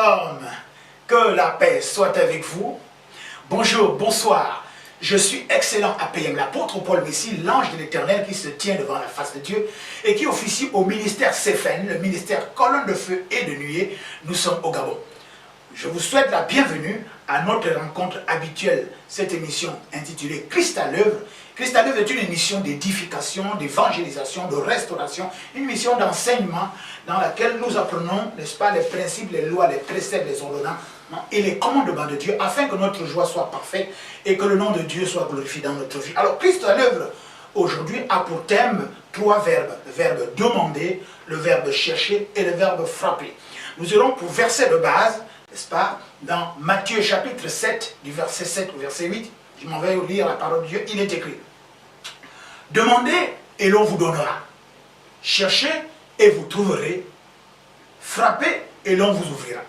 Shalom, que la paix soit avec vous. Bonjour, bonsoir. Je suis excellent APM, l'apôtre Paul Messi, l'ange de l'Éternel qui se tient devant la face de Dieu et qui officie au ministère Céphen, le ministère colonne de feu et de nuée. Nous sommes au Gabon. Je vous souhaite la bienvenue à notre rencontre habituelle, cette émission intitulée Christ à l'œuvre. Christ à l'œuvre est une émission d'édification, d'évangélisation, de restauration, une mission d'enseignement dans laquelle nous apprenons, n'est-ce pas, les principes, les lois, les préceptes, les ordonnances et les commandements de Dieu afin que notre joie soit parfaite et que le nom de Dieu soit glorifié dans notre vie. Alors Christ à l'œuvre aujourd'hui a pour thème trois verbes. Le verbe demander, le verbe chercher et le verbe frapper. Nous aurons pour verset de base, n'est-ce pas, dans Matthieu chapitre 7, du verset 7 au verset 8, je m'en vais lire la parole de Dieu, il est écrit: demandez et l'on vous donnera, cherchez et vous trouverez, frappez et l'on vous ouvrira.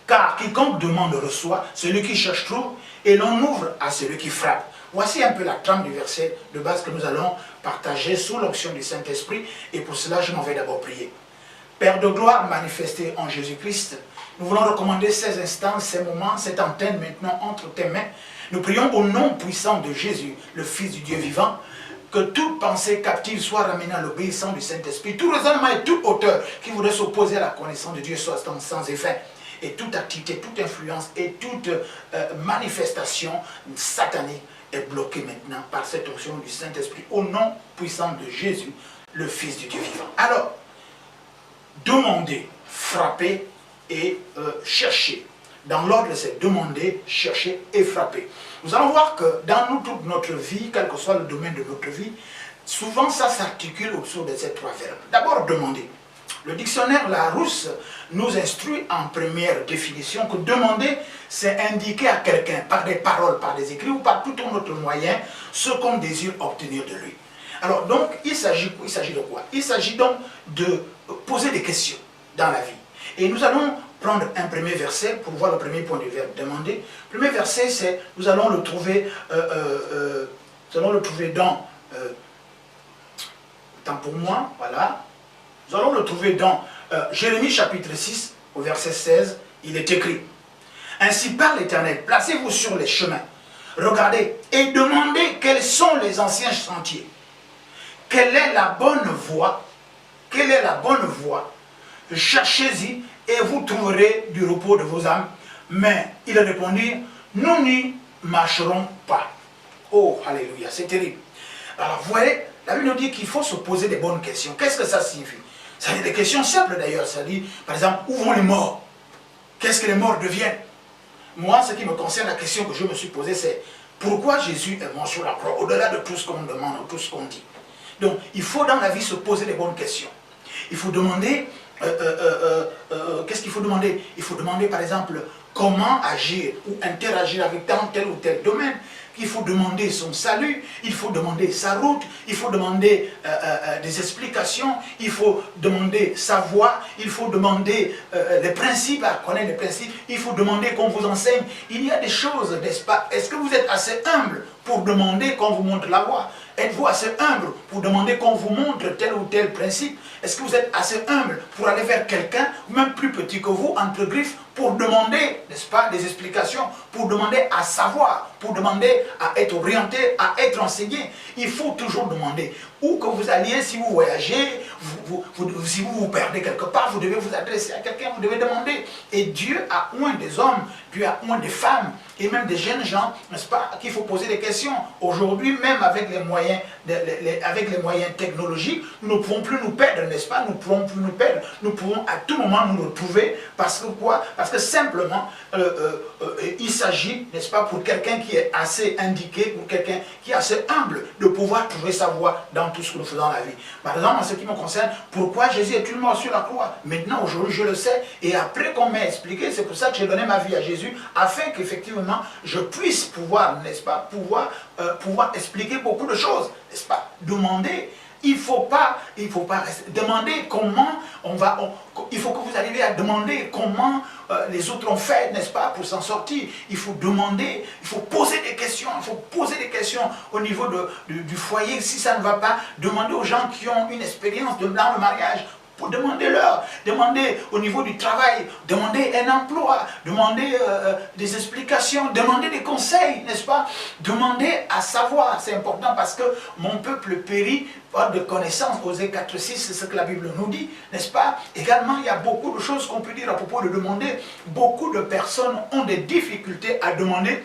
Car quiconque demande reçoit, celui qui cherche trouve, et l'on ouvre à celui qui frappe. Voici un peu la trame du verset de base que nous allons partager sous l'onction du Saint-Esprit, et pour cela je m'en vais d'abord prier. Père de gloire manifesté en Jésus-Christ, nous voulons recommander ces instants, ces moments, cette antenne maintenant entre tes mains. Nous prions au nom puissant de Jésus, le Fils du Dieu vivant, que toute pensée captive soit ramenée à l'obéissance du Saint-Esprit. Tout raisonnement et toute hauteur qui voudrait s'opposer à la connaissance de Dieu soit sans effet. Et toute activité, toute influence et toute manifestation satanique est bloquée maintenant par cette onction du Saint-Esprit au nom puissant de Jésus, le Fils du Dieu vivant. Alors, demandez, frapper et chercher. Dans l'ordre, c'est demander, chercher et frapper. Nous allons voir que dans toute notre vie, quel que soit le domaine de notre vie, souvent ça s'articule autour de ces trois verbes. D'abord, demander. Le dictionnaire Larousse nous instruit en première définition que demander, c'est indiquer à quelqu'un par des paroles, par des écrits ou par tout autre moyen ce qu'on désire obtenir de lui. Alors donc, il s'agit de quoi? Il s'agit donc de poser des questions dans la vie. Et nous allons prendre un premier verset pour voir le premier point du verbe demander. Le premier verset, c'est, nous allons le trouver dans, temps pour moi, voilà. Nous allons le trouver dans Jérémie chapitre 6, au verset 16, il est écrit: ainsi parle l'Éternel, placez-vous sur les chemins, regardez et demandez quels sont les anciens sentiers. Quelle est la bonne voie? Quelle est la bonne voie? Cherchez-y et vous trouverez du repos de vos âmes. Mais ils répondirent: nous n'y marcherons pas. Oh, alléluia, c'est terrible. Alors, vous voyez, la Bible nous dit qu'il faut se poser des bonnes questions. Qu'est-ce que ça signifie? Ça dit des questions simples d'ailleurs. Ça dit, par exemple, où vont les morts? Qu'est-ce que les morts deviennent? Moi, ce qui me concerne, la question que je me suis posée, c'est pourquoi Jésus est mort sur la croix, au-delà de tout ce qu'on demande, tout ce qu'on dit. Donc, il faut dans la vie se poser des bonnes questions. Il faut demander, qu'est-ce qu'il faut demander? Il faut demander, par exemple, comment agir ou interagir avec tel ou tel domaine. Il faut demander son salut, il faut demander sa route, il faut demander des explications, il faut demander sa voie, il faut demander les principes, à connaître les principes, il faut demander qu'on vous enseigne. Il y a des choses, n'est-ce pas? Est-ce que vous êtes assez humble pour demander qu'on vous montre la voie? Êtes-vous assez humble pour demander qu'on vous montre tel ou tel principe? Est-ce que vous êtes assez humble pour aller vers quelqu'un, même plus petit que vous, entre griffes, pour demander, n'est-ce pas, des explications, pour demander à savoir, pour demander à être orienté, à être enseigné? Il faut toujours demander. Où que vous alliez, si vous voyagez, si vous vous perdez quelque part, vous devez vous adresser à quelqu'un, vous devez demander. Et Dieu a oint des hommes, Dieu a oint des femmes, et même des jeunes gens, n'est-ce pas, qu'il faut poser des questions. Aujourd'hui, même avec les moyens, technologiques, nous ne pouvons plus nous perdre, n'est-ce pas? Nous ne pouvons plus nous perdre. Nous pouvons à tout moment nous retrouver. Parce que quoi? Parce que simplement, il s'agit, n'est-ce pas, pour quelqu'un qui est assez indiqué, pour quelqu'un qui est assez humble, de pouvoir trouver sa voie dans tout ce que nous faisons dans la vie. Par exemple, en ce qui me concerne, pourquoi Jésus est-il mort sur la croix? Maintenant, aujourd'hui, je le sais. Et après qu'on m'ait expliqué, c'est pour ça que j'ai donné ma vie à Jésus, afin qu'effectivement, je puisse pouvoir, n'est-ce pas, pouvoir expliquer beaucoup de choses, n'est-ce pas? Demander. Il ne faut pas demander comment il faut que vous arriviez à demander comment les autres ont fait, n'est-ce pas, pour s'en sortir. Il faut demander, il faut poser des questions, au niveau du foyer. Si ça ne va pas, demander aux gens qui ont une expérience dans le mariage. pour demander au niveau du travail, demander un emploi, demander des explications, demander des conseils, n'est-ce pas? Demander à savoir, c'est important parce que mon peuple périt par de connaissances. Osée 4:6, c'est ce que la Bible nous dit, n'est-ce pas? Également, il y a beaucoup de choses qu'on peut dire à propos de demander. Beaucoup de personnes ont des difficultés à demander.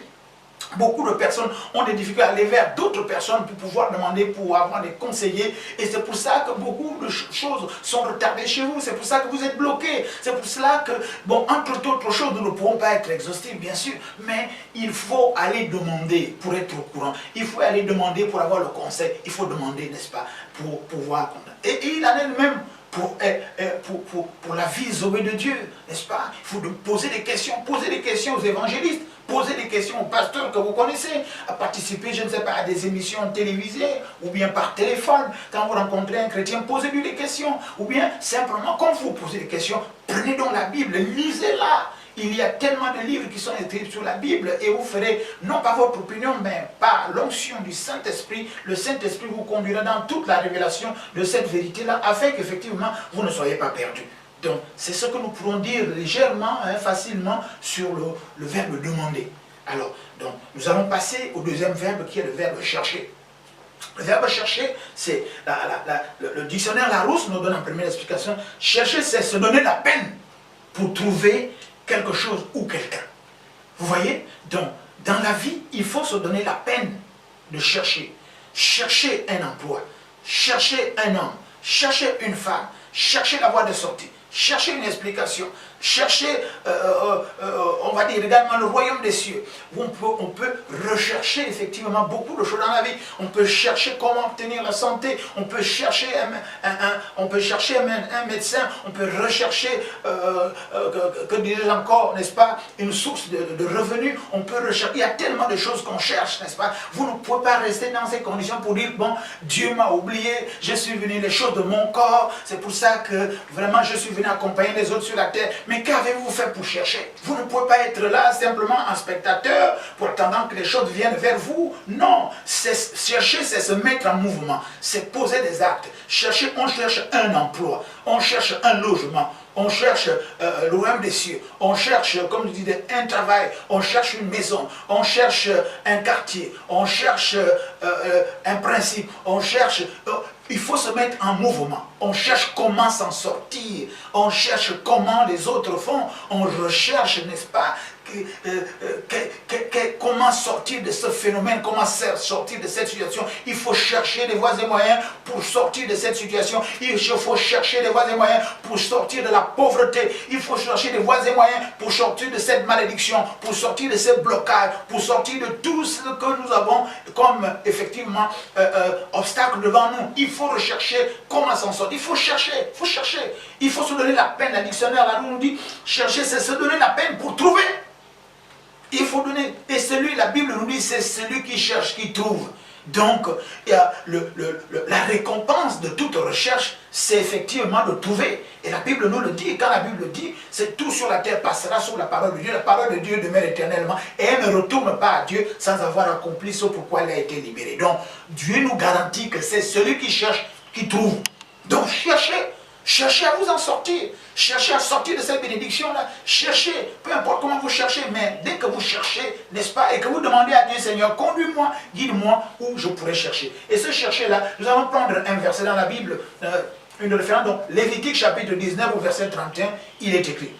Beaucoup de personnes ont des difficultés à aller vers d'autres personnes pour pouvoir demander, pour avoir des conseillers. Et c'est pour ça que beaucoup de choses sont retardées chez vous. C'est pour ça que vous êtes bloqués. C'est pour cela que, bon, entre d'autres choses, nous ne pourrons pas être exhaustifs, bien sûr. Mais il faut aller demander pour être au courant. Il faut aller demander pour avoir le conseil. Il faut demander, n'est-ce pas, pour pouvoir... Et il en est même... Pour la vie sauvée de Dieu, n'est-ce pas? Il faut poser des questions aux évangélistes, poser des questions aux pasteurs que vous connaissez, à participer, je ne sais pas, à des émissions télévisées, ou bien par téléphone. Quand vous rencontrez un chrétien, posez-lui des questions, ou bien simplement, quand vous posez des questions, prenez donc la Bible, lisez-la. Il y a tellement de livres qui sont écrits sur la Bible et vous ferez, non pas votre opinion, mais par l'onction du Saint-Esprit. Le Saint-Esprit vous conduira dans toute la révélation de cette vérité-là, afin qu'effectivement, vous ne soyez pas perdus. Donc, c'est ce que nous pourrons dire légèrement, facilement, sur le verbe demander. Alors, donc, nous allons passer au deuxième verbe qui est le verbe chercher. Le verbe chercher, c'est le dictionnaire Larousse nous donne en première explication. Chercher, c'est se donner la peine pour trouver quelque chose ou quelqu'un. Vous voyez? Donc, dans la vie, il faut se donner la peine de chercher. Chercher un emploi, chercher un homme, chercher une femme, chercher la voie de sortie, chercher une explication, chercher, on va dire également le royaume des cieux, où on peut rechercher effectivement beaucoup de choses dans la vie. On peut chercher comment obtenir la santé, on peut chercher un médecin, on peut rechercher, que dirais-je encore, n'est-ce pas, une source de revenus, on peut rechercher, il y a tellement de choses qu'on cherche, n'est-ce pas? Vous ne pouvez pas rester dans ces conditions pour dire, bon, Dieu m'a oublié, je suis venu les choses de mon corps, c'est pour ça que vraiment je suis venu accompagner les autres sur la terre. Mais qu'avez-vous fait pour chercher? Vous ne pouvez pas être là simplement en spectateur pour attendre que les choses viennent vers vous. Non, chercher, c'est se mettre en mouvement, c'est poser des actes. Chercher, on cherche un emploi, on cherche un logement, on cherche le royaume des cieux, on cherche, comme je disais, un travail, on cherche une maison, on cherche un quartier, on cherche un principe, on cherche... il faut se mettre en mouvement. On cherche comment s'en sortir. On cherche comment les autres font. On recherche, n'est-ce pas, comment sortir de ce phénomène, comment sortir de cette situation. Il faut chercher des voies et moyens pour sortir de cette situation. Il faut chercher des voies et moyens pour sortir de la pauvreté. Il faut chercher des voies et moyens pour sortir de cette malédiction, pour sortir de ces blocages, pour sortir de tout ce que nous avons comme effectivement obstacle devant nous. Il faut rechercher comment s'en sortir. Il faut chercher, il faut chercher. Il faut se donner la peine. Le dictionnaire là nous dit chercher, c'est se donner la peine pour trouver. Il faut donner, et celui, la Bible nous dit, c'est celui qui cherche, qui trouve. Donc, il y a la récompense de toute recherche, c'est effectivement de trouver. Et la Bible nous le dit, et quand la Bible dit, c'est tout sur la terre passera sur la parole de Dieu. La parole de Dieu demeure éternellement, et elle ne retourne pas à Dieu sans avoir accompli ce pourquoi elle a été libérée. Donc, Dieu nous garantit que c'est celui qui cherche, qui trouve. Donc, cherchez à vous en sortir. Cherchez à sortir de cette bénédiction-là. Cherchez, peu importe comment vous cherchez, mais dès que vous cherchez, n'est-ce pas, et que vous demandez à Dieu, Seigneur, conduis-moi, guide-moi où je pourrais chercher. Et ce chercher-là, nous allons prendre un verset dans la Bible, une référence, donc Lévitique chapitre 19 au verset 31, il est écrit.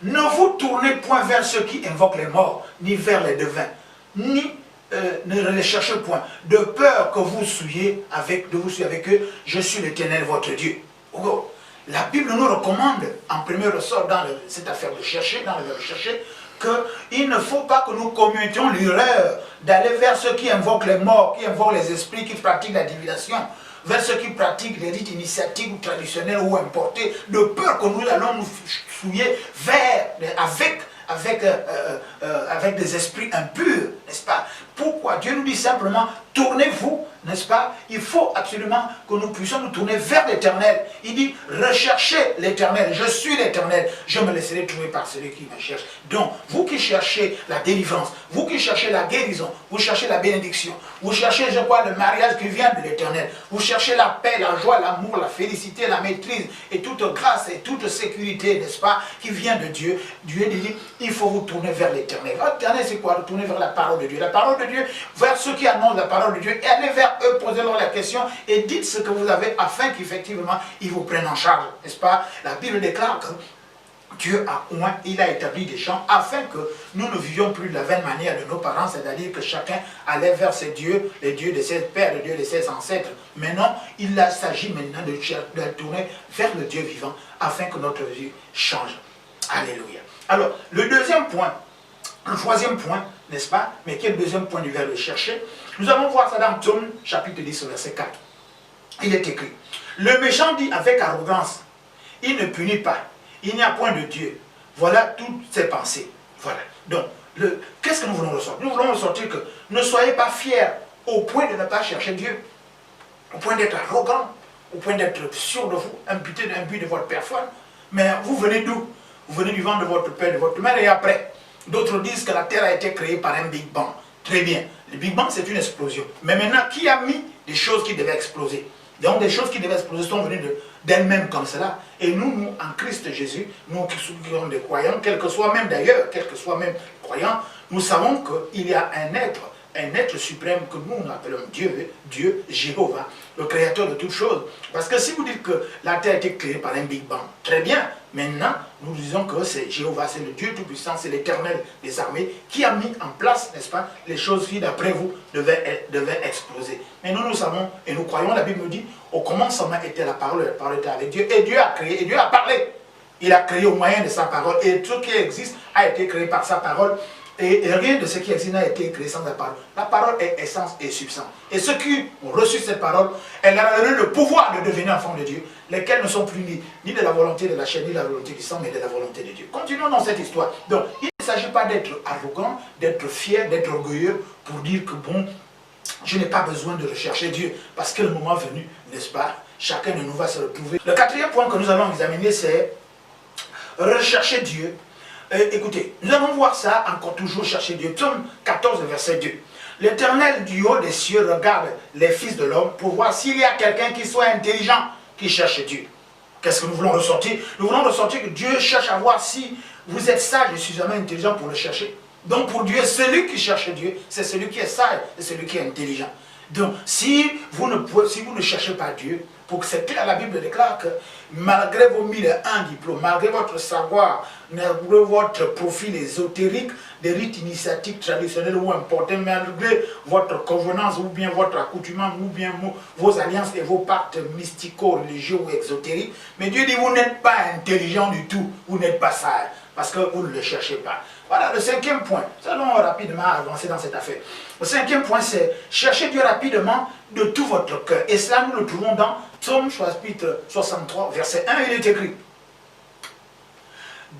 Ne vous tournez point vers ceux qui invoquent les morts, ni vers les devins, ni ne les cherchez point, de peur que vous soyez avec eux, je suis l'Éternel votre Dieu. La Bible nous recommande, en premier ressort dans cette affaire de chercher, dans le rechercher, qu'il ne faut pas que nous commettions l'erreur d'aller vers ceux qui invoquent les morts, qui invoquent les esprits, qui pratiquent la divination, vers ceux qui pratiquent les rites initiatiques ou traditionnels ou importés, de peur que nous allons nous souiller avec avec des esprits impurs, n'est-ce pas? Pourquoi? Dieu nous dit simplement, tournez-vous, n'est-ce pas? Il faut absolument que nous puissions nous tourner vers l'Éternel. Il dit, recherchez l'Éternel, je suis l'Éternel, je me laisserai trouver par celui qui me cherche. Donc, vous qui cherchez la délivrance, vous qui cherchez la guérison, vous cherchez la bénédiction, vous cherchez, je crois, le mariage qui vient de l'Éternel, vous cherchez la paix, la joie, l'amour, la félicité, la maîtrise, et toute grâce et toute sécurité, n'est-ce pas, qui vient de Dieu. Dieu dit, il faut vous tourner vers l'Éternel. L'Éternel, c'est quoi? Tourner vers la parole de Dieu. La parole de Dieu, vers ceux qui annoncent la parole de Dieu, et allez vers eux, posez-leur la question, et dites ce que vous avez, afin qu'effectivement, ils vous prennent en charge, n'est-ce pas? La Bible déclare que Dieu a oint, il a établi des champs afin que nous ne vivions plus de la vaine manière de nos parents, c'est-à-dire que chacun allait vers ses dieux, les dieux de ses pères, les dieux de ses ancêtres. Mais non, il s'agit maintenant de tourner vers le Dieu vivant afin que notre vie change. Alléluia. Alors, le deuxième point, le troisième point, n'est-ce pas? Mais quel deuxième point du verbe chercher? Nous allons voir ça dans Psaume chapitre 10, verset 4. Il est écrit, le méchant dit avec arrogance, il ne punit pas. Il n'y a point de Dieu. Voilà toutes ses pensées. Voilà. Donc, qu'est-ce que nous voulons ressortir? Nous voulons ressortir que ne soyez pas fiers au point de ne pas chercher Dieu, au point d'être arrogant, au point d'être sûr de vous, imbuté de votre personne. Mais vous venez d'où? Vous venez du ventre de votre père, de votre mère, et après. D'autres disent que la terre a été créée par un Big Bang. Très bien. Le Big Bang, c'est une explosion. Mais maintenant, qui a mis des choses qui devaient exploser? Donc, des choses qui devaient exploser sont venues d'elles-mêmes comme cela. Et nous, en Christ Jésus, nous qui sommes des croyants, quel que soit même d'ailleurs, quel que soit même croyant, nous savons qu'il y a un être suprême que nous appelons Dieu, Dieu, Jéhovah, le créateur de toutes choses. Parce que si vous dites que la terre a été créée par un Big Bang, très bien, maintenant, nous disons que c'est Jéhovah, c'est le Dieu Tout-Puissant, c'est l'Éternel des armées, qui a mis en place, n'est-ce pas, les choses qui, d'après vous, devaient exploser. Mais nous savons, et nous croyons, la Bible nous dit, au commencement était la parole était avec Dieu, et Dieu a créé, et Dieu a parlé. Il a créé au moyen de sa parole, et tout ce qui existe a été créé par sa parole. Et rien de ce qui existe n'a été créé sans la parole. La parole est essence et substance. Et ceux qui ont reçu cette parole, elle leur a donné le pouvoir de devenir enfants de Dieu, lesquels ne sont plus ni de la volonté de la chair, ni de la volonté du sang, mais de la volonté de Dieu. Continuons dans cette histoire. Donc, il ne s'agit pas d'être arrogant, d'être fier, d'être orgueilleux, pour dire que bon, je n'ai pas besoin de rechercher Dieu, parce que le moment venu, n'est-ce pas, chacun de nous va se retrouver. Le quatrième point que nous allons examiner, c'est rechercher Dieu. Écoutez, nous allons voir ça encore toujours chercher Dieu. Psaume 14, verset 2. L'Éternel du haut des cieux regarde les fils de l'homme pour voir s'il y a quelqu'un qui soit intelligent, qui cherche Dieu. Qu'est-ce que nous voulons ressortir? Nous voulons ressortir que Dieu cherche à voir si vous êtes sage et suffisamment intelligent pour le chercher. Donc pour Dieu, celui qui cherche Dieu, c'est celui qui est sage et celui qui est intelligent. Donc si vous ne cherchez pas Dieu, pour que c'est clair, la Bible déclare que malgré vos 1001 diplômes, malgré votre savoir, malgré votre profil ésotérique, des rites initiatiques traditionnels ou importés, malgré votre convenance ou bien votre accoutumance ou bien vos alliances et vos pactes mystico-religieux ou exotériques, mais Dieu dit vous n'êtes pas intelligent du tout, vous n'êtes pas sage, parce que vous ne le cherchez pas. Voilà le cinquième point. Nous allons rapidement avancer dans cette affaire. Le cinquième point, c'est chercher Dieu rapidement de tout votre cœur. Et cela, nous le trouvons dans Psaume chapitre 63, verset 1, il est écrit.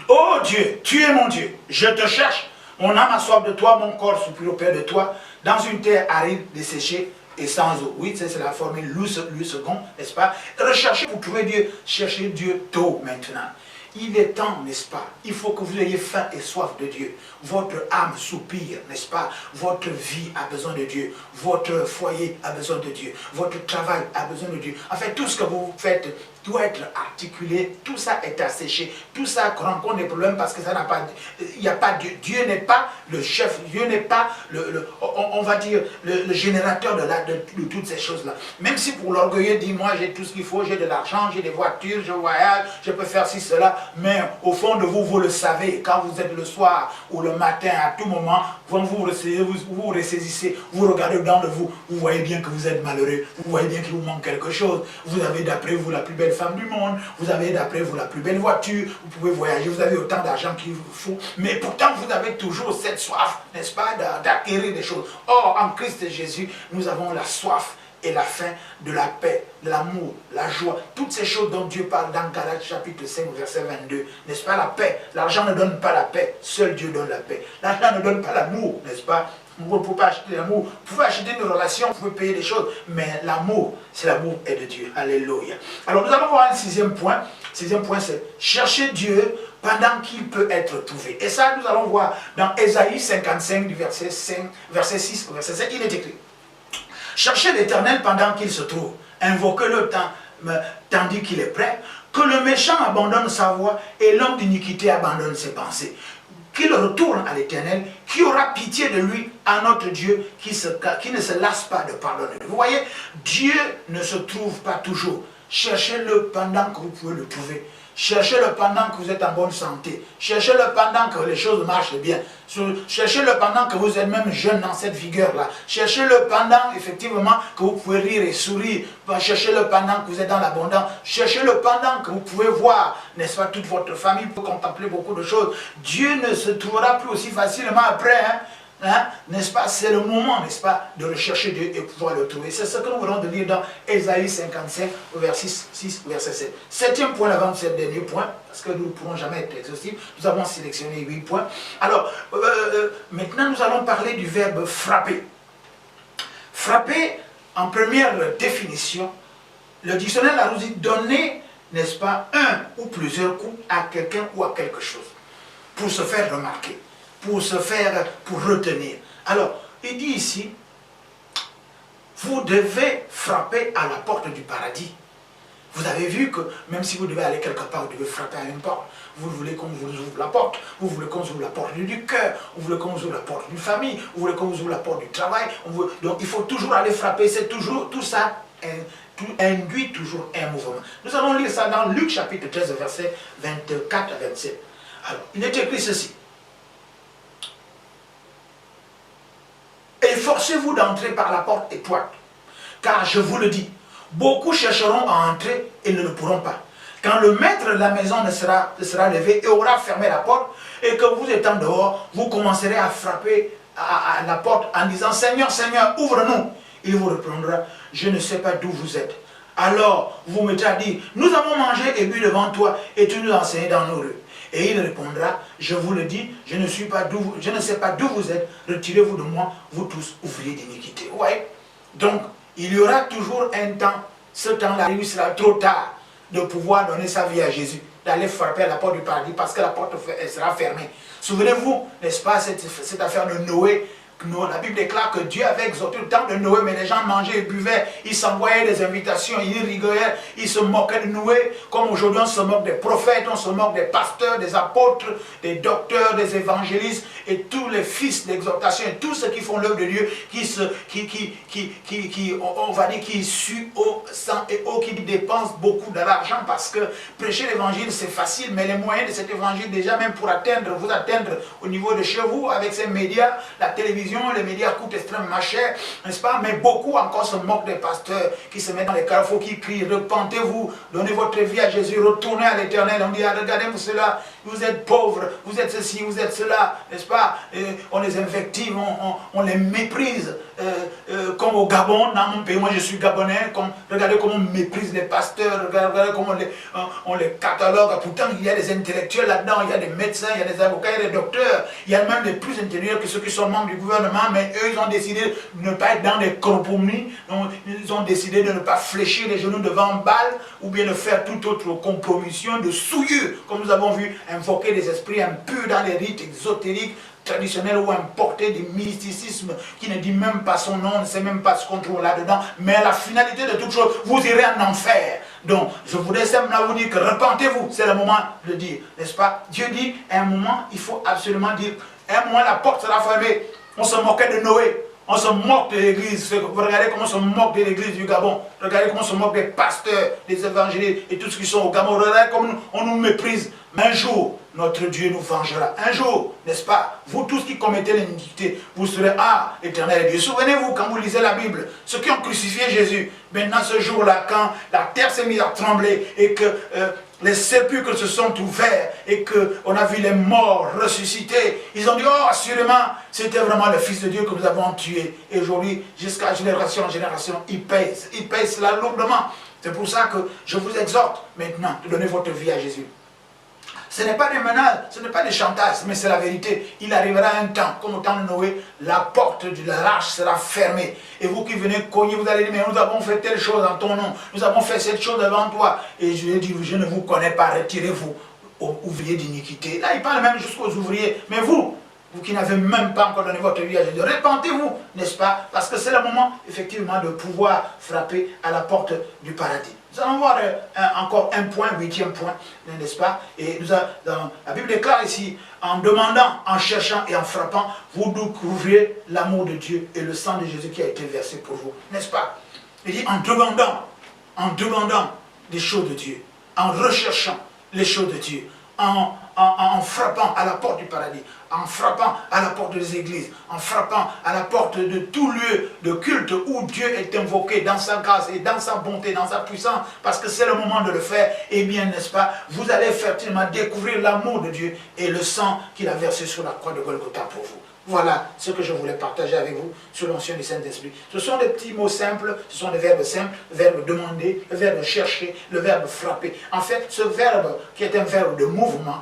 Oh Dieu, tu es mon Dieu, je te cherche. Mon âme a soif de toi, mon corps soupire auprès de toi, dans une terre aride, desséchée et sans eau. Oui, c'est la formule lui second, n'est-ce pas? Recherchez pour trouver Dieu, cherchez Dieu tôt maintenant. Il est temps, n'est-ce pas? Il faut que vous ayez faim et soif de Dieu. Votre âme soupire, n'est-ce pas? Votre vie a besoin de Dieu. Votre foyer a besoin de Dieu. Votre travail a besoin de Dieu. En fait, tout ce que vous faites doit être articulé. Tout ça est asséché. Tout ça rencontre des problèmes parce que ça n'a pas... Il n'y a pas Dieu. Dieu n'est pas le chef. Dieu n'est pas, on va dire, le générateur de toutes ces choses-là. Même si pour l'orgueilleux dit, moi j'ai tout ce qu'il faut, j'ai de l'argent, j'ai des voitures, je voyage, je peux faire ci, cela. Mais au fond de vous, vous le savez. Quand vous êtes le soir ou le matin, à tout moment, quand vous vous ressaisissez, vous regardez dedans de vous, vous voyez bien que vous êtes malheureux, vous voyez bien qu'il vous manque quelque chose. Vous avez d'après vous la plus belle femme du monde, vous avez d'après vous la plus belle voiture, vous pouvez voyager, vous avez autant d'argent qu'il vous faut, mais pourtant vous avez toujours cette soif, n'est-ce pas, d'acquérir des choses. Or, en Christ Jésus, nous avons la soif et la fin de la paix, de l'amour, la joie, toutes ces choses dont Dieu parle dans Galates chapitre 5, verset 22. N'est-ce pas, la paix? L'argent ne donne pas la paix, seul Dieu donne la paix. L'argent ne donne pas l'amour, n'est-ce pas? Vous ne pouvez pas acheter l'amour. Vous pouvez acheter une relation, vous pouvez payer des choses, mais l'amour, c'est l'amour est de Dieu. Alléluia. Alors nous allons voir un sixième point. Sixième point, c'est chercher Dieu pendant qu'il peut être trouvé. Et ça, nous allons voir dans Ésaïe 55, du verset 5, verset 6 au verset 7, il est écrit. Cherchez l'Éternel pendant qu'il se trouve. Invoquez-le tandis qu'il est prêt. Que le méchant abandonne sa voie et l'homme d'iniquité abandonne ses pensées. Qu'il retourne à l'Éternel, qui aura pitié de lui, à notre Dieu, qui ne se lasse pas de pardonner. Vous voyez, Dieu ne se trouve pas toujours. Cherchez-le pendant que vous pouvez le trouver. Cherchez-le pendant que vous êtes en bonne santé. Cherchez-le pendant que les choses marchent bien. Cherchez-le pendant que vous êtes même jeune dans cette vigueur-là. Cherchez-le pendant, effectivement, que vous pouvez rire et sourire. Cherchez-le pendant que vous êtes dans l'abondance. Cherchez-le pendant que vous pouvez voir, n'est-ce pas, toute votre famille peut contempler beaucoup de choses. Dieu ne se trouvera plus aussi facilement après, n'est-ce pas? C'est le moment, n'est-ce pas, de rechercher Dieu et pouvoir le trouver. C'est ce que nous venons de lire dans Ésaïe 55, verset 6, verset 7. Septième point avant ce dernier point, parce que nous ne pourrons jamais être exhaustifs. Nous avons sélectionné 8 points. Alors, maintenant nous allons parler du verbe frapper. Frapper, en première définition, le dictionnaire l'a nous dit donner, n'est-ce pas, un ou plusieurs coups à quelqu'un ou à quelque chose, pour se faire remarquer. Pour retenir. Alors, il dit ici, vous devez frapper à la porte du paradis. Vous avez vu que même si vous devez aller quelque part, vous devez frapper à une porte. Vous voulez qu'on vous ouvre la porte, vous voulez qu'on vous ouvre la porte du cœur, vous voulez qu'on vous ouvre la porte d'une famille, vous voulez qu'on vous ouvre la porte du travail. Donc il faut toujours aller frapper, c'est toujours, tout ça induit toujours un mouvement. Nous allons lire ça dans Luc chapitre 13, verset 24 à 27. Alors, il est écrit ceci. Efforcez-vous d'entrer par la porte étroite, car je vous le dis, beaucoup chercheront à entrer et ne le pourront pas. Quand le maître de la maison sera levé et aura fermé la porte, et que vous étant dehors, vous commencerez à frapper à la porte en disant « Seigneur, Seigneur, ouvre-nous » Il vous répondra « Je ne sais pas d'où vous êtes ». Alors vous mettez à dire « Nous avons mangé et bu devant toi, et tu nous as enseigné dans nos rues. » Et il répondra, je vous le dis, je ne sais pas d'où vous êtes, retirez-vous de moi, vous tous ouvriers d'iniquité. Ouais. Donc, il y aura toujours un temps, ce temps-là, il sera trop tard de pouvoir donner sa vie à Jésus, d'aller frapper à la porte du paradis, parce que la porte sera fermée. Souvenez-vous, n'est-ce pas, cette affaire de Noé. La Bible déclare que Dieu avait exhorté le temps de Noé, mais les gens mangeaient et buvaient, ils s'envoyaient des invitations, ils rigolaient, ils se moquaient de Noé, comme aujourd'hui on se moque des prophètes, on se moque des pasteurs, des apôtres, des docteurs, des évangélistes, et tous les fils d'exhortation, et tous ceux qui font l'œuvre de Dieu, on va dire, qui suent au sang et eau, qui dépensent beaucoup d'argent, parce que prêcher l'évangile c'est facile, mais les moyens de cet évangile, déjà même pour vous atteindre au niveau de chez vous, avec ces médias, la télévision, les médias coûtent extrêmement cher, n'est-ce pas? Mais beaucoup encore se moquent des pasteurs qui se mettent dans les carrefours, qui crient, repentez-vous, donnez votre vie à Jésus, retournez à l'Éternel. On dit, regardez-vous cela, vous êtes pauvres, vous êtes ceci, vous êtes cela, n'est-ce pas? On les invective, on les méprise, comme au Gabon, dans mon pays, moi je suis gabonais, regardez comment on méprise les pasteurs, regardez comment on les catalogue. Pourtant il y a des intellectuels là-dedans, il y a des médecins, il y a des avocats, il y a des docteurs, il y a même des plus intelligents que ceux qui sont membres du gouvernement, mais eux ils ont décidé de ne pas être dans des compromis, donc, ils ont décidé de ne pas fléchir les genoux devant balle, ou bien de faire toute autre compromission, de souillure, comme nous avons vu, invoquer des esprits impurs dans les rites exotériques, traditionnel ou importé du mysticisme qui ne dit même pas son nom, ne sait même pas ce qu'on trouve là-dedans, mais la finalité de toute chose, vous irez en enfer. Donc, je voudrais simplement vous dire que repentez-vous, c'est le moment de dire, n'est-ce pas? Dieu dit, à un moment, il faut absolument dire, à un moment, la porte sera fermée. On se moquait de Noé, on se moque de l'église. Regardez comment on se moque de l'église du Gabon. Regardez comment on se moque des pasteurs, des évangélistes et tous ceux qui sont au Gabon. Regardez comment on nous méprise. Mais un jour, notre Dieu nous vengera. Un jour, n'est-ce pas? Vous tous qui commettez l'iniquité, vous serez l'Éternel Dieu. Souvenez-vous, quand vous lisez la Bible, ceux qui ont crucifié Jésus, maintenant ce jour-là, quand la terre s'est mise à trembler et que les sépulcres se sont ouverts et qu'on a vu les morts ressusciter. Ils ont dit, oh, assurément, c'était vraiment le Fils de Dieu que nous avons tué. Et aujourd'hui, jusqu'à génération en génération, il pèse cela lourdement. C'est pour ça que je vous exhorte maintenant de donner votre vie à Jésus. Ce n'est pas des menaces, ce n'est pas des chantages, mais c'est la vérité. Il arrivera un temps, comme au temps de Noé, la porte de l'arche sera fermée. Et vous qui venez cogner, vous allez dire, mais nous avons fait telle chose en ton nom, nous avons fait cette chose devant toi. Et je lui ai dit, je ne vous connais pas, retirez-vous, ouvriers d'iniquité. Là, il parle même jusqu'aux ouvriers. Mais vous qui n'avez même pas encore donné votre vie à Jésus, répentez-vous, n'est-ce pas? Parce que c'est le moment, effectivement, de pouvoir frapper à la porte du paradis. Nous allons voir encore un point, 8e point, n'est-ce pas? Et la Bible déclare ici, en demandant, en cherchant et en frappant, vous découvrirez l'amour de Dieu et le sang de Jésus qui a été versé pour vous, n'est-ce pas? Il dit, en demandant des choses de Dieu, en recherchant les choses de Dieu, en frappant à la porte du paradis, en frappant à la porte des églises, en frappant à la porte de tout lieu de culte où Dieu est invoqué dans sa grâce et dans sa bonté, dans sa puissance, parce que c'est le moment de le faire, et bien, n'est-ce pas, vous allez fertilement découvrir l'amour de Dieu et le sang qu'il a versé sur la croix de Golgotha pour vous. Voilà ce que je voulais partager avec vous sur l'onction du Saint-Esprit. Ce sont des petits mots simples, ce sont des verbes simples, le verbe demander, le verbe chercher, le verbe frapper. En fait, ce verbe qui est un verbe de mouvement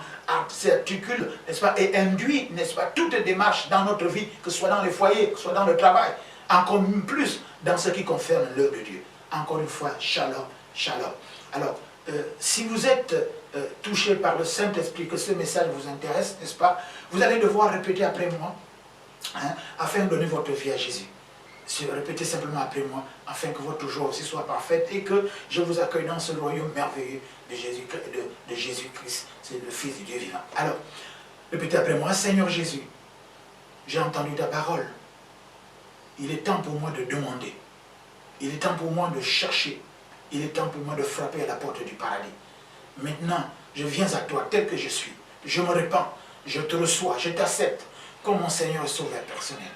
s'articule, n'est-ce pas, et induit, n'est-ce pas, toute démarche dans notre vie, que ce soit dans les foyers, que ce soit dans le travail, encore plus dans ce qui concerne l'œuvre de Dieu. Encore une fois, shalom, shalom. Alors, si vous êtes touché par le Saint-Esprit, que ce message vous intéresse, n'est-ce pas, vous allez devoir répéter après moi, afin de donner votre vie à Jésus. Répétez simplement après moi, afin que votre joie aussi soit parfaite et que je vous accueille dans ce royaume merveilleux de Jésus-Christ, c'est le Fils du Dieu vivant. Alors, répétez après moi, Seigneur Jésus, j'ai entendu ta parole. Il est temps pour moi de demander. Il est temps pour moi de chercher. Il est temps pour moi de frapper à la porte du paradis. Maintenant, je viens à toi tel que je suis. Je me répands, je te reçois, je t'accepte comme mon Seigneur et Sauveur personnel.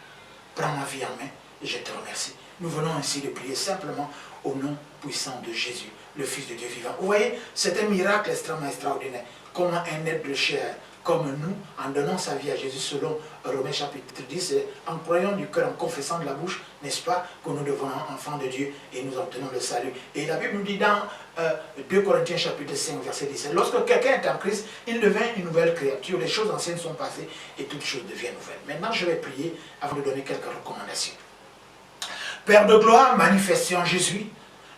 Prends ma vie en main et je te remercie. Nous venons ainsi de prier simplement au nom puissant de Jésus, le Fils de Dieu vivant. Vous voyez, c'est un miracle extrêmement extraordinaire. Comment un être de chair comme nous, en donnant sa vie à Jésus selon Romains chapitre 10, en croyant du cœur, en confessant de la bouche, n'est-ce pas, que nous devenons enfants de Dieu et nous obtenons le salut. Et la Bible nous dit dans 2 Corinthiens chapitre 5, verset 17, lorsque quelqu'un est en Christ, il devient une nouvelle créature, les choses anciennes sont passées et toutes choses deviennent nouvelles. Maintenant, je vais prier avant de donner quelques recommandations. Père de gloire, manifesté en Jésus,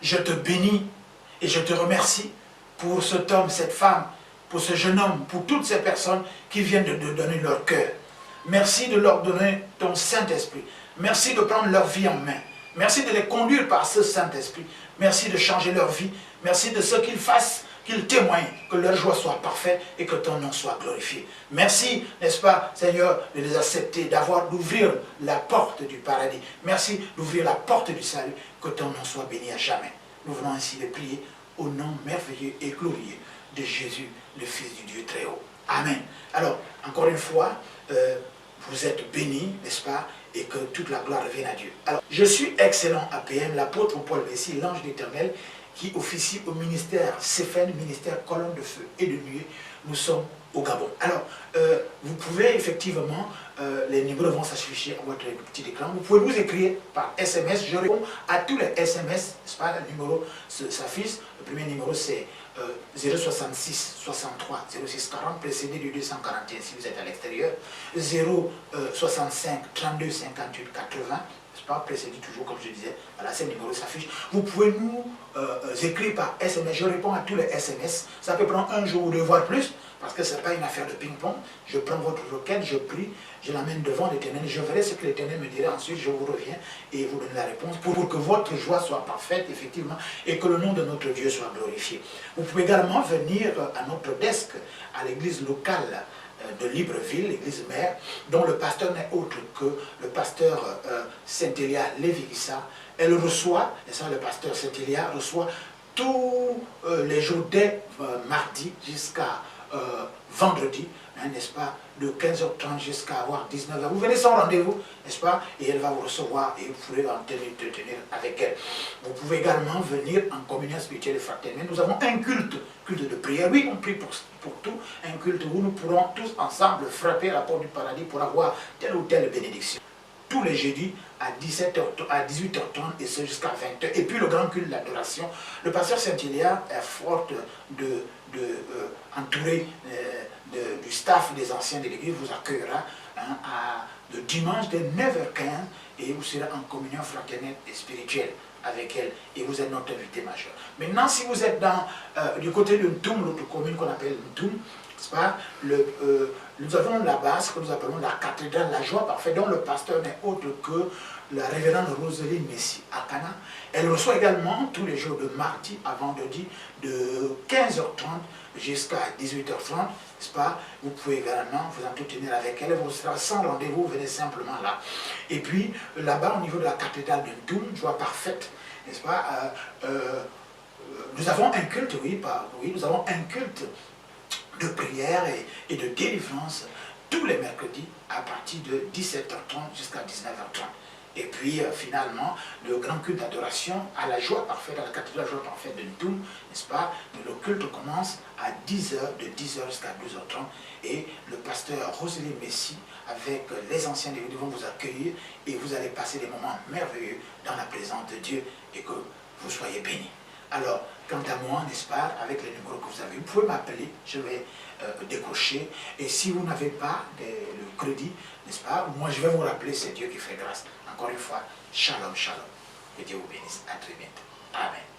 je te bénis et je te remercie pour cet homme, cette femme, pour ce jeune homme, pour toutes ces personnes qui viennent de donner leur cœur. Merci de leur donner ton Saint-Esprit. Merci de prendre leur vie en main. Merci de les conduire par ce Saint-Esprit. Merci de changer leur vie. Merci de ce qu'ils fassent, qu'ils témoignent, que leur joie soit parfaite et que ton nom soit glorifié. Merci, n'est-ce pas, Seigneur, de les accepter, d'ouvrir la porte du paradis. Merci d'ouvrir la porte du salut, que ton nom soit béni à jamais. Nous venons ainsi de prier au nom merveilleux et glorieux de Jésus, le Fils du Dieu très haut. Amen. Alors, encore une fois, vous êtes bénis, n'est-ce pas, et que toute la gloire revienne à Dieu. Alors, je suis excellent APM, l'apôtre Paul Messi, l'ange d'Éternel, qui officie au ministère CFN, ministère colonne de feu et de nuée. Nous sommes au Gabon. Alors, vous pouvez effectivement, les numéros vont s'afficher à votre petit écran. Vous pouvez nous écrire par SMS. Je réponds à tous les SMS. C'est pas le numéro s'affiche. Le premier numéro c'est 066 63 06 40 précédé du 241 si vous êtes à l'extérieur. 065 32 58 80. Pas précédé toujours comme je disais, voilà, ces numéros s'affichent. Vous pouvez nous écrire par SMS, je réponds à tous les SMS, ça peut prendre un jour ou deux, voire plus, parce que ce n'est pas une affaire de ping-pong. Je prends votre requête, je prie, je l'amène devant l'Éternel, je verrai ce que l'Éternel me dira, ensuite je vous reviens et vous donne la réponse pour que votre joie soit parfaite, effectivement, et que le nom de notre Dieu soit glorifié. Vous pouvez également venir à notre desk, à l'église locale de Libreville, l'église mère, dont le pasteur n'est autre que le pasteur Saint-Élia Lévi-Issa. Elle reçoit, et ça, le pasteur Saint-Élia reçoit tous les jours dès mardi jusqu'à vendredi, hein, n'est-ce pas, de 15h30 jusqu'à 19h. Vous venez sans rendez-vous, n'est-ce pas, et elle va vous recevoir et vous pourrez en tenir avec elle. Vous pouvez également venir en communion spirituelle et fraternelle. Nous avons un culte de prière. Oui, on prie pour tout, un culte où nous pourrons tous ensemble frapper à la porte du paradis pour avoir telle ou telle bénédiction. Tous les jeudis à 18h30 et ce jusqu'à 20h. Et puis le grand culte de l'adoration. Le pasteur Saint-Hilaire est fort entouré du staff des anciens de l'église, vous accueillera hein, le dimanche dès 9h15 et vous serez en communion fraternelle et spirituelle avec elle et vous êtes notre invité majeur. Maintenant, si vous êtes du côté de Ntoum, l'autre commune qu'on appelle Ntoum, n'est-ce pas, nous avons là-bas ce que nous appelons la cathédrale La Joie Parfaite, dont le pasteur n'est autre que la révérende Roseline Messi à Cana. Elle reçoit également tous les jours de mardi à vendredi de 15h30 jusqu'à 18h30, n'est-ce pas? Vous pouvez également vous entretenir avec elle, vous serez sans rendez-vous, venez simplement là. Et puis là-bas, au niveau de la cathédrale de Ntoum, Joie Parfaite, n'est-ce pas? Nous avons un culte, oui, nous avons un culte de prière et de délivrance tous les mercredis à partir de 17h30 jusqu'à 19h30. Et puis finalement, le grand culte d'adoration à la Joie Parfaite, à la cathédrale Joie Parfaite de Ntoum, n'est-ce pas? Le culte commence à 10h, de 10h jusqu'à 12h30. Et le pasteur Roseline Messi, avec les anciens de l'église, vont vous accueillir et vous allez passer des moments merveilleux dans la présence de Dieu et que vous soyez bénis. Alors, quant à moi, n'est-ce pas, avec les numéros que vous avez, vous pouvez m'appeler, je vais décrocher. Et si vous n'avez pas le crédit, n'est-ce pas, moi je vais vous rappeler, c'est Dieu qui fait grâce. Encore une fois, shalom, shalom. Que Dieu vous bénisse. À très bientôt. Amen.